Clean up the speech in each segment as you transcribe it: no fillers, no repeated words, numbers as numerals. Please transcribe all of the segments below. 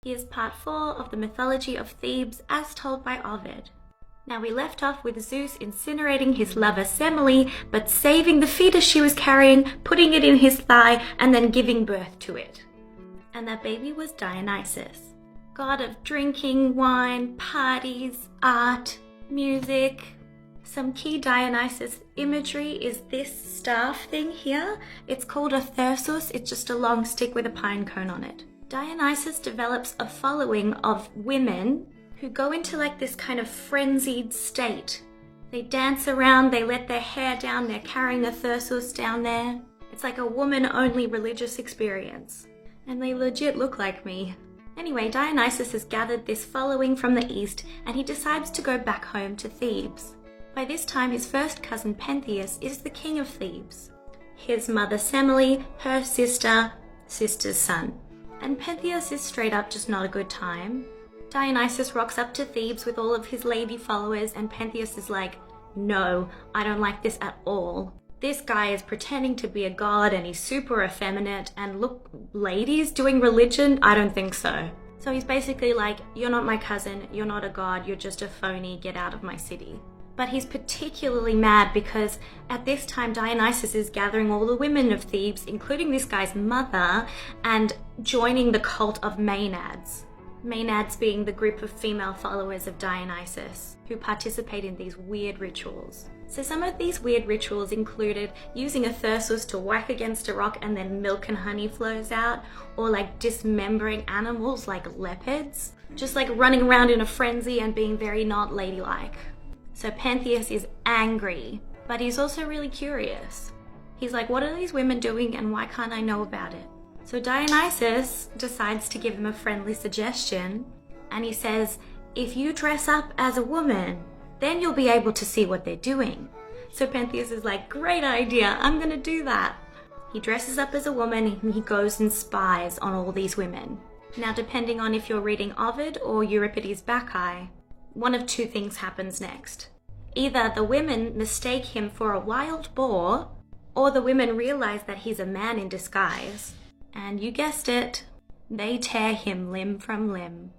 Here's part 4 of the mythology of Thebes as told by Ovid. Now we left off with Zeus incinerating his lover Semele, but saving the fetus she was carrying, putting it in his thigh, and then giving birth to it. And that baby was Dionysus, god of drinking, wine, parties, art, music. Some key Dionysus imagery is this staff thing here. It's called a thyrsus. It's just a long stick with a pine cone on it. Dionysus develops a following of women who go into like this kind of frenzied state. They dance around, they let their hair down, they're carrying a thyrsus down there. It's like a woman-only religious experience. And they legit look like me. Anyway, Dionysus has gathered this following from the east and he decides to go back home to Thebes. By this time, his first cousin Pentheus is the king of Thebes. His mother Semele, her sister's son. And Pentheus is straight up just not a good time. Dionysus rocks up to Thebes with all of his lady followers and Pentheus is like, no, I don't like this at all. This guy is pretending to be a god and he's super effeminate and look, ladies doing religion? I don't think so. So he's basically like, you're not my cousin, you're not a god, you're just a phony, get out of my city. But he's particularly mad because at this time Dionysus is gathering all the women of Thebes, including this guy's mother, and joining the cult of Maenads. Maenads being the group of female followers of Dionysus who participate in these weird rituals. So some of these weird rituals included using a thyrsus to whack against a rock and then milk and honey flows out, or like dismembering animals like leopards, just like running around in a frenzy and being very not ladylike. So Pentheus is angry, but he's also really curious. He's like, what are these women doing and why can't I know about it? So Dionysus decides to give him a friendly suggestion, and he says, if you dress up as a woman, then you'll be able to see what they're doing. So Pentheus is like, great idea, I'm gonna do that. He dresses up as a woman and he goes and spies on all these women. Now, depending on if you're reading Ovid or Euripides' Bacchae, one of two things happens next. Either the women mistake him for a wild boar, or the women realize that he's a man in disguise. And you guessed it, they tear him limb from limb.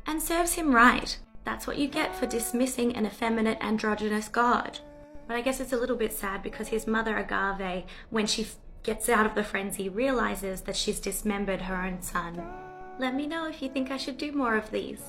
And serves him right. That's what you get for dismissing an effeminate androgynous god. But I guess it's a little bit sad because his mother Agave, when she gets out of the frenzy, realizes that she's dismembered her own son. Let me know if you think I should do more of these.